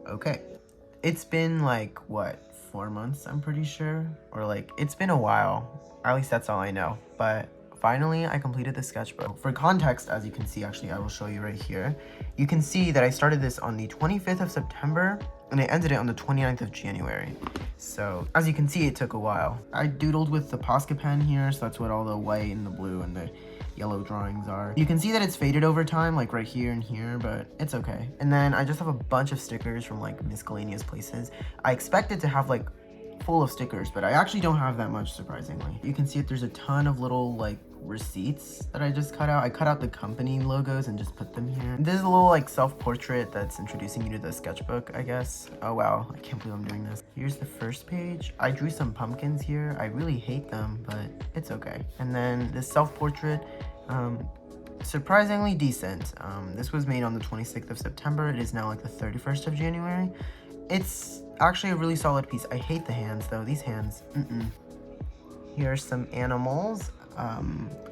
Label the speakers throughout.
Speaker 1: Okay, it's been like, what, 4 months, I'm pretty sure? Or like, it's been a while. At least that's all I know. But finally, I completed the sketchbook. For context, as you can see, actually, I will show you right here. You can see that I started this on the 25th of September, and I ended it on the 29th of January. So, as you can see, it took a while. I doodled with the Posca pen here, so that's what all the white and the blue and the yellow drawings are. You can see that it's faded over time, like right here and here, but it's okay. And then I just have a bunch of stickers from like miscellaneous places. I expected to have like full of stickers, but I actually don't have that much, surprisingly. You can see that there's a ton of little like receipts that I just cut out. I cut out the company logos and just put them here. This is a little like self-portrait that's introducing you to the sketchbook, I guess. Oh wow, I can't believe I'm doing this. Here's the first page. I drew some pumpkins here. I really hate them, but it's okay. And then this self-portrait, surprisingly decent. This was made on the 26th of September. It is now like the 31st of January. It's actually a really solid piece. I hate the hands though. These hands, Here are some animals.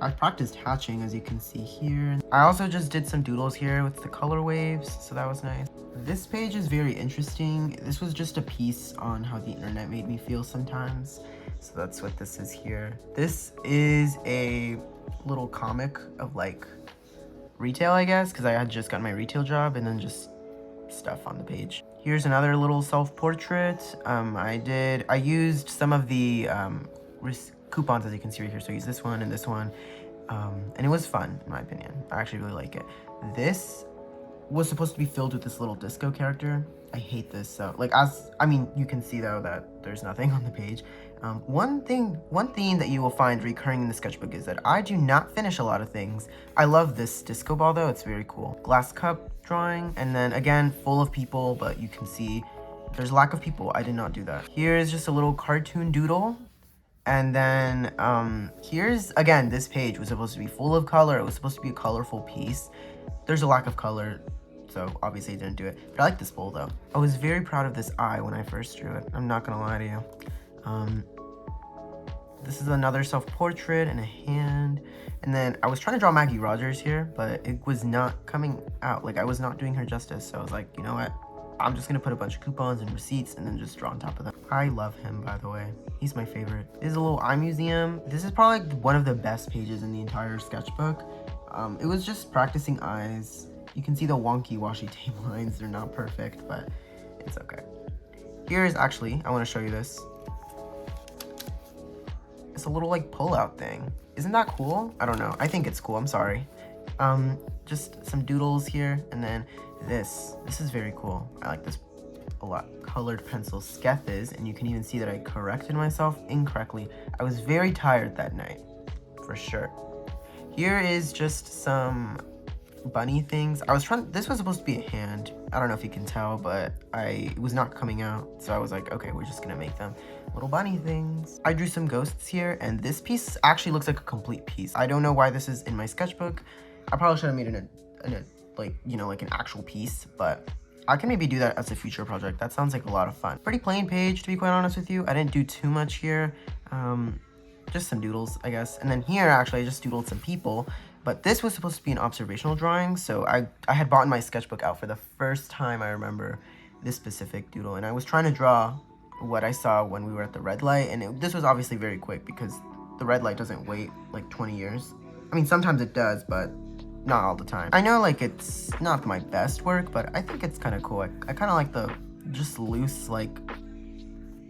Speaker 1: I practiced hatching, as you can see here. I also just did some doodles here with the color waves, so that was nice. This page is very interesting. This was just a piece on how the internet made me feel sometimes. So that's what this is here. This is a little comic of like retail, I guess, because I had just gotten my retail job, and then just stuff on the page. Here's another little self-portrait. I used some of the coupons, as you can see right here. So I used this one and this one, and it was fun, in my opinion. I actually really like it. This was supposed to be filled with this little disco character. I hate this. So like, you can see though that there's nothing on the page. One theme that you will find recurring in the sketchbook is that I do not finish a lot of things. I love this disco ball though, it's very cool. Glass cup drawing, and then again, full of people, but you can see there's lack of people. I did not do that. Here is just a little cartoon doodle. And then here's, again, this page was supposed to be full of color. It was supposed to be a colorful piece. There's a lack of color, so obviously I didn't do it. But I like this bowl though. I was very proud of this eye when I first drew it. I'm not gonna lie to you. This is another self-portrait and a hand. And then I was trying to draw Maggie Rogers here, but it was not coming out. Like, I was not doing her justice. So I was like, you know what? I'm just gonna put a bunch of coupons and receipts and then just draw on top of them. I love him, by the way. He's my favorite. This is a little iMuseum. This is probably like one of the best pages in the entire sketchbook. It was just practicing eyes. You can see the wonky washi tape lines. They're not perfect, but it's okay. Here's actually, I wanna show you this. It's a little like pull-out thing. Isn't that cool? I don't know. I think it's cool. I'm sorry. Just some doodles here, and then this is very cool. I like this a lot. Colored pencil sketches, and you can even see that I corrected myself incorrectly. I was very tired that night, for sure. Here is just some bunny things. This was supposed to be a hand. I don't know if you can tell, but it was not coming out. So I was like, okay, we're just gonna make them little bunny things. I drew some ghosts here, and this piece actually looks like a complete piece. I don't know why this is in my sketchbook. I probably should have made it in a like, you know, like an actual piece, but I can maybe do that as a future project. That sounds like a lot of fun. Pretty plain page, to be quite honest with you. I didn't do too much here. Just some doodles, I guess. And then here, actually, I just doodled some people. But this was supposed to be an observational drawing, so I had bought my sketchbook out for the first time. I remember this specific doodle, and I was trying to draw what I saw when we were at the red light, and this was obviously very quick because the red light doesn't wait like 20 years. I mean, sometimes it does, but not all the time. I know like it's not my best work, but I think it's kind of cool. I kind of like the just loose, like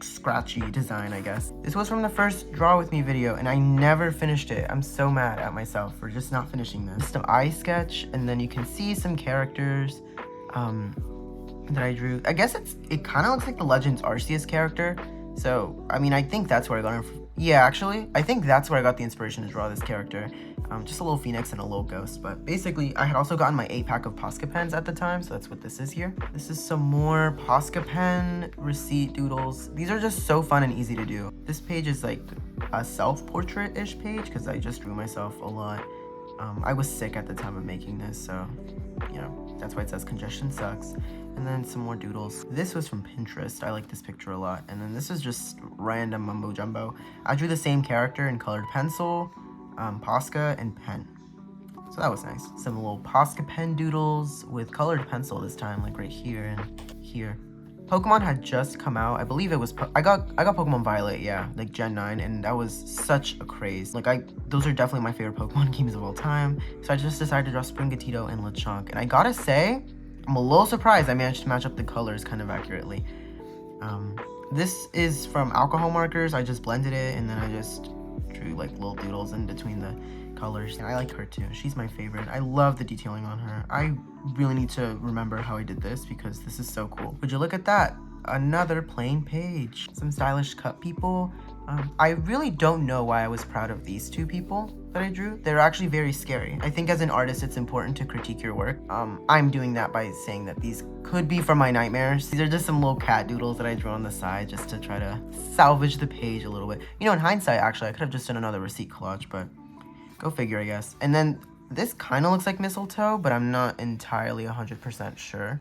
Speaker 1: scratchy design, I guess. This was from the first Draw With Me video, and I never finished it. I'm so mad at myself for just not finishing this. Some eye sketch, and then you can see some characters that I drew. I guess it kind of looks like the Legends Arceus character. So, I mean, I think that's where I got it from. Yeah, actually, I think that's where I got the inspiration to draw this character. Just a little phoenix and a little ghost, but basically I had also gotten my 8-pack of Posca pens at the time, so that's what this is here. This is some more Posca pen receipt doodles. These are just so fun and easy to do. This page is like a self-portrait-ish page because I just drew myself a lot. I was sick at the time of making this, so you know, that's why it says congestion sucks. And then some more doodles. This was from Pinterest. I like this picture a lot. And then this is just random mumbo jumbo. I drew the same character in colored pencil, Posca, and pen. So that was nice. Some little Posca pen doodles with colored pencil this time, like right here and here. Pokemon had just come out. I believe it was, I got Pokemon Violet, yeah, like Gen 9, and that was such a craze. Like those are definitely my favorite Pokemon games of all time. So I just decided to draw Sprigatito and Lechonk. And I gotta say, I'm a little surprised I managed to match up the colors kind of accurately. This is from alcohol markers. I just blended it and then I just drew like little doodles in between the colors. And I like her too. She's my favorite. I love the detailing on her. I really need to remember how I did this because this is so cool. Would you look at that? Another plain page. Some stylish cut people. I really don't know why I was proud of these two people that I drew. They're actually very scary. I think as an artist, it's important to critique your work. I'm doing that by saying that these could be from my nightmares. These are just some little cat doodles that I drew on the side just to try to salvage the page a little bit. You know, in hindsight, actually, I could have just done another receipt collage, but go figure, I guess. And then this kind of looks like mistletoe, but I'm not entirely 100% sure.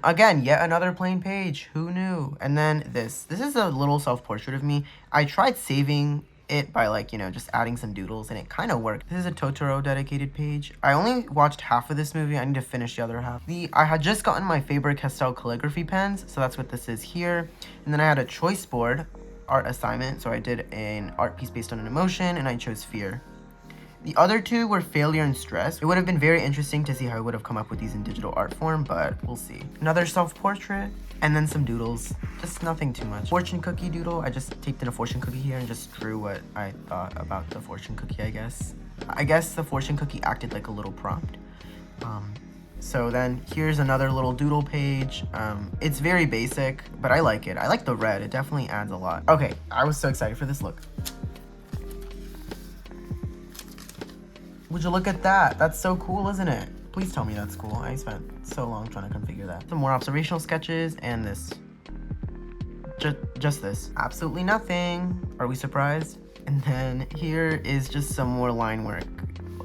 Speaker 1: Again, yet another plain page. Who knew? And then this is a little self-portrait of me. I tried saving it by like, you know, just adding some doodles and it kind of worked. This is a Totoro dedicated page. I only watched half of this movie. I need to finish the other half. I had just gotten my Faber-Castell calligraphy pens, so that's what this is here. And then I had a choice board art assignment, so I did an art piece based on an emotion and I chose fear. The other two were failure and stress. It would have been very interesting to see how I would have come up with these in digital art form, but we'll see. Another self-portrait, and then some doodles. Just nothing too much. Fortune cookie doodle. I just taped in a fortune cookie here and just drew what I thought about the fortune cookie, I guess. I guess the fortune cookie acted like a little prompt. So then here's another little doodle page. It's very basic, but I like it. I like the red. It definitely adds a lot. Okay, I was so excited for this look. Would you look at that? That's so cool, isn't it? Please tell me that's cool. I spent so long trying to configure that. Some more observational sketches and this. Just this. Absolutely nothing. Are we surprised? And then here is just some more line work.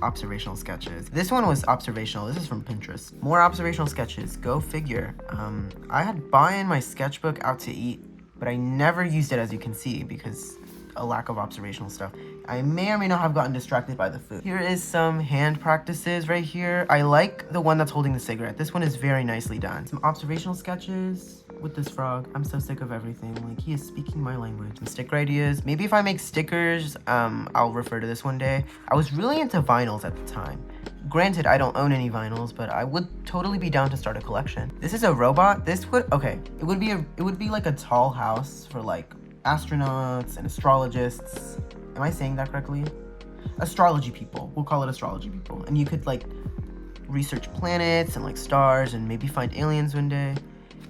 Speaker 1: Observational sketches. This one was observational. This is from Pinterest. More observational sketches. Go figure. I had bought in my sketchbook out to eat, but I never used it, as you can see, because a lack of observational stuff. I may or may not have gotten distracted by the food. Here is some hand practices right here. I like the one that's holding the cigarette. This one is very nicely done. Some observational sketches with this frog. I'm so sick of everything. Like, he is speaking my language. Some sticker ideas. Maybe if I make stickers, I'll refer to this one day. I was really into vinyls at the time. Granted, I don't own any vinyls, but I would totally be down to start a collection. This is a robot. This would, okay, it would be like a tall house for like astronauts and astrologists. Am I saying that correctly? Astrology people. We'll call it astrology people. And you could like research planets and like stars and maybe find aliens one day.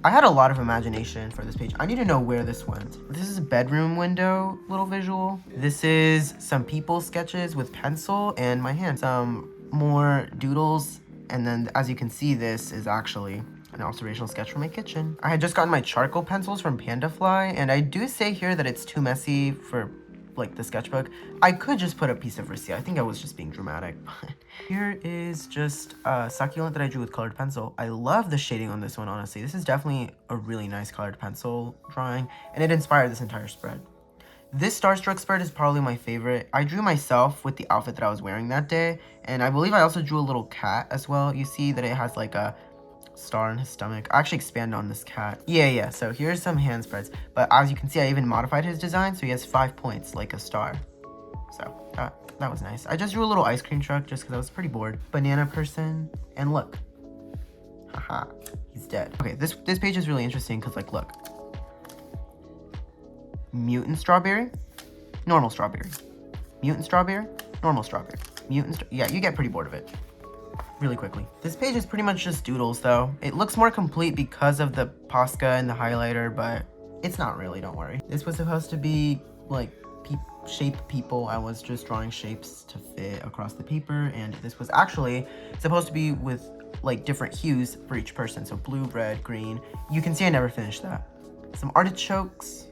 Speaker 1: I had a lot of imagination for this page. I need to know where this went. This is a bedroom window little visual. This is some people sketches with pencil and my hand. Some more doodles. And then as you can see, this is actually an observational sketch for my kitchen. I had just gotten my charcoal pencils from Pandafly, and I do say here that it's too messy for like the sketchbook. I could just put a piece of receipt. I think I was just being dramatic. Here is just a succulent that I drew with colored pencil. I love the shading on this one, honestly. This is definitely a really nice colored pencil drawing, and it inspired this entire spread. This Starstruck spread is probably my favorite. I drew myself with the outfit that I was wearing that day, and I believe I also drew a little cat as well. You see that it has like a star in his stomach. I actually expand on this cat. Yeah, so here's some hand spreads. But as you can see, I even modified his design, so he has 5 points, like a star. So that was nice. I just drew a little ice cream truck just because I was pretty bored. Banana person, and look. Haha, he's dead. Okay, this page is really interesting because, like, look. Mutant strawberry, normal strawberry. Mutant strawberry, normal strawberry. Yeah, you get pretty bored of it really quickly. This page is pretty much just doodles though. It looks more complete because of the Posca and the highlighter, but it's not really, don't worry. This was supposed to be like shape people. I was just drawing shapes to fit across the paper, and this was actually supposed to be with like different hues for each person. So blue, red, green. You can see I never finished that. Some artichokes,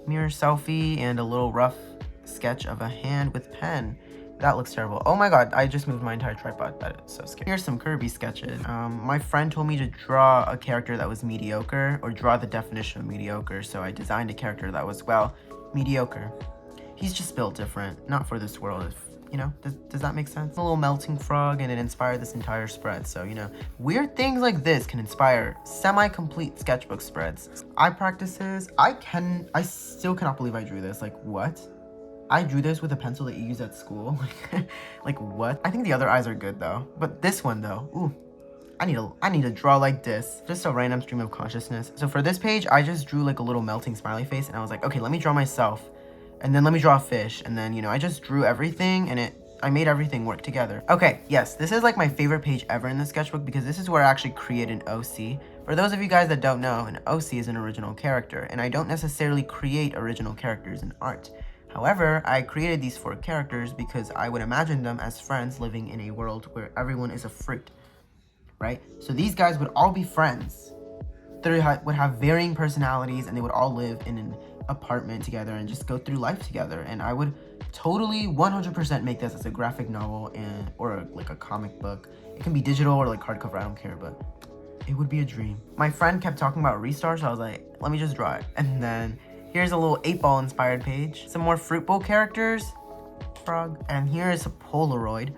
Speaker 1: mirror selfie, and a little rough sketch of a hand with pen. That looks terrible. Oh my god, I just moved my entire tripod. That is so scary. Here's some Kirby sketches. My friend told me to draw a character that was mediocre, or draw the definition of mediocre, so I designed a character that was, well, mediocre. He's just built different, not for this world, you know, does that make sense? A little melting frog, and it inspired this entire spread. So, you know, weird things like this can inspire semi-complete sketchbook spreads. Eye practices, I still cannot believe I drew this. Like, what? I drew this with a pencil that you use at school. Like, what? I think the other eyes are good though. But this one though, ooh, I need to draw like this. Just a random stream of consciousness. So for this page, I just drew like a little melting smiley face, and I was like, okay, let me draw myself. And then let me draw a fish, and then, you know, I just drew everything, and I made everything work together. Okay, yes, this is like my favorite page ever in the sketchbook, because this is where I actually create an OC. For those of you guys that don't know, an OC is an original character, and I don't necessarily create original characters in art. However, I created these 4 characters because I would imagine them as friends living in a world where everyone is a fruit, right? So these guys would all be friends. They would have varying personalities, and they would all live in an apartment together and just go through life together. And I would totally 100% make this as a graphic novel or like a comic book. It can be digital or like hardcover, I don't care, but it would be a dream. My friend kept talking about Restart, so I was like, let me just draw it. And then here's a little 8-ball inspired page. Some more fruit bowl characters, frog, and here is a Polaroid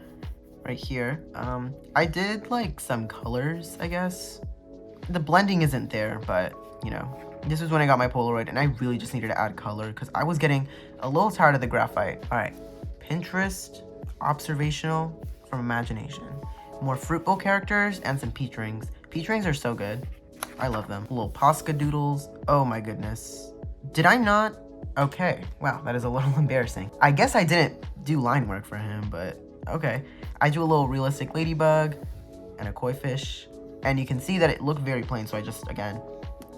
Speaker 1: right here. I did like some colors, I guess. The blending isn't there, but you know, this is when I got my Polaroid, and I really just needed to add color because I was getting a little tired of the graphite. All right, Pinterest, Observational from Imagination. More fruit bowl characters and some peach rings. Peach rings are so good. I love them. Little Posca doodles. Oh my goodness. Did I not? Okay. Wow, that is a little embarrassing. I guess I didn't do line work for him, but okay. I do a little realistic ladybug and a koi fish. And you can see that it looked very plain, so I just, again,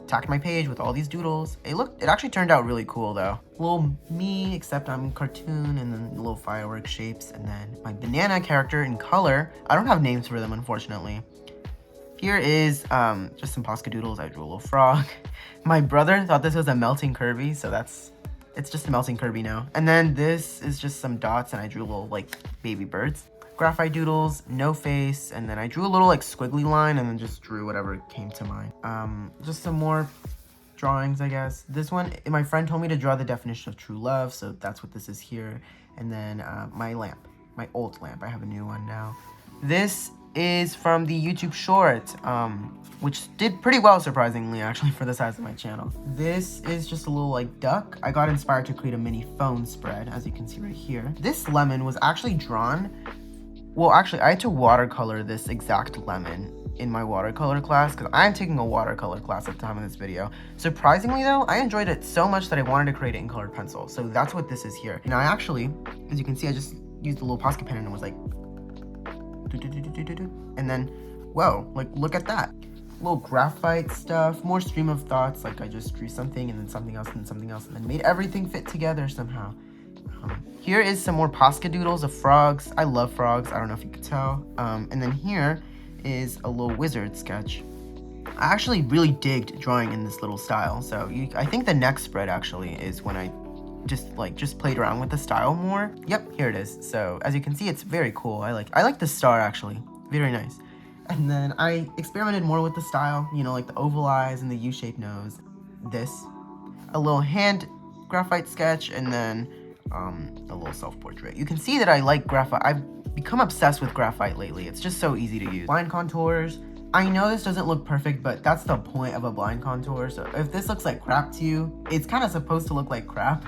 Speaker 1: tacked my page with all these doodles. It actually turned out really cool though. Little me, except I'm cartoon, and then little firework shapes, and then my banana character in color. I don't have names for them, unfortunately. Here is just some Posca doodles. I drew a little frog. My brother thought this was a melting Kirby, so it's just a melting Kirby now. And then this is just some dots, and I drew little like baby birds. Graphite doodles, no face, and then I drew a little like squiggly line, and then just drew whatever came to mind. Just some more drawings, I guess. This one, my friend told me to draw the definition of true love, so that's what this is here. And then my lamp, my old lamp. I have a new one now. This is from the YouTube short, which did pretty well, surprisingly, actually, for the size of my channel. This is just a little like duck. I got inspired to create a mini phone spread, as you can see right here. This lemon was actually drawn. Well, actually, I had to watercolor this exact lemon in my watercolor class, because I'm taking a watercolor class at the time of this video. Surprisingly though, I enjoyed it so much that I wanted to create it in colored pencil. So that's what this is here. Now I actually, as you can see, I just used a little Posca pen, and it was like, and then, whoa, like look at that. Little graphite stuff, more stream of thoughts, like I just drew something and then something else and something else, and then made everything fit together somehow. Here is some more Posca doodles of frogs. I love frogs, I don't know if you could tell. And then here is a little wizard sketch. I actually really digged drawing in this little style, so I think the next spread actually is when I just played around with the style more. Yep, here it is. So as you can see, it's very cool. I like the star actually, very nice. And then I experimented more with the style, you know, like the oval eyes and the U-shaped nose. This, a little hand graphite sketch, and then a little self-portrait. You can see that I like graphite. I've become obsessed with graphite lately. It's just so easy to use. Blind contours. I know this doesn't look perfect, but that's the point of a blind contour. So if this looks like crap to you, it's kind of supposed to look like crap.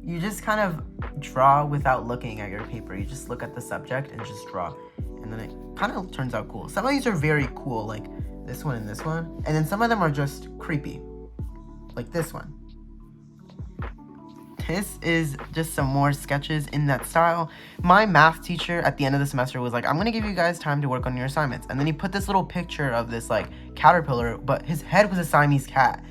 Speaker 1: You just kind of draw without looking at your paper. You just look at the subject and just draw. And then it kind of turns out cool. Some of these are very cool, like this one and this one. And then some of them are just creepy, like this one. This is just some more sketches in that style. My math teacher at the end of the semester was like, I'm gonna give you guys time to work on your assignments. And then he put this little picture of this like caterpillar, but his head was a Siamese cat.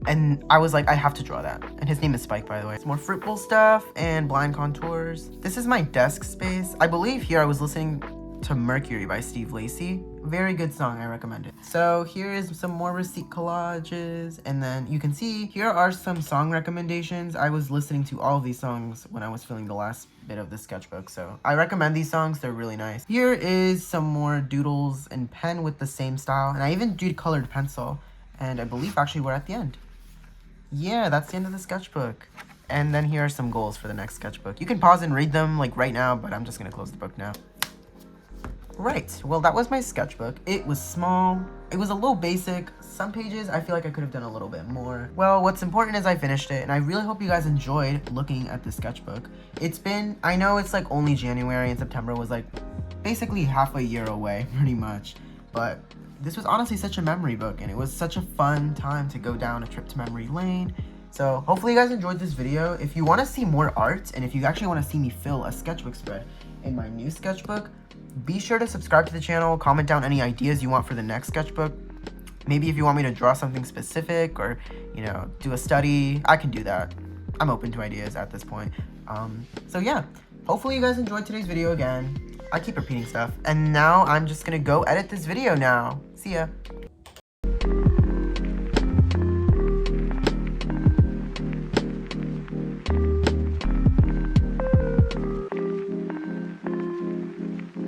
Speaker 1: And I was like, I have to draw that. And his name is Spike, by the way. Some more fruit bowl stuff and blind contours. This is my desk space. I believe here I was listening to Mercury by Steve Lacy. Very good song, I recommend it. So here is some more receipt collages, and then you can see here are some song recommendations. I was listening to all of these songs when I was filling the last bit of the sketchbook, so I recommend these songs. They're really nice. Here is some more doodles and pen with the same style, and I even did colored pencil, and I believe actually we're at the end. Yeah, that's the end of the sketchbook. And then here are some goals for the next sketchbook. You can pause and read them like right now, but I'm just gonna close the book now. Right, well that was my sketchbook. It was small, it was a little basic. Some pages I feel like I could have done a little bit more. Well, what's important is I finished it, and I really hope you guys enjoyed looking at the sketchbook. I know it's like only January, and September was like basically half a year away, pretty much. But this was honestly such a memory book, and it was such a fun time to go down a trip to memory lane. So hopefully you guys enjoyed this video. If you want to see more art, and if you actually want to see me fill a sketchbook spread in my new sketchbook, be sure to subscribe to the channel, comment down any ideas you want for the next sketchbook. Maybe if you want me to draw something specific or, you know, do a study, I can do that. I'm open to ideas at this point. So yeah, hopefully you guys enjoyed today's video again. I keep repeating stuff. And now I'm just gonna go edit this video now. See ya.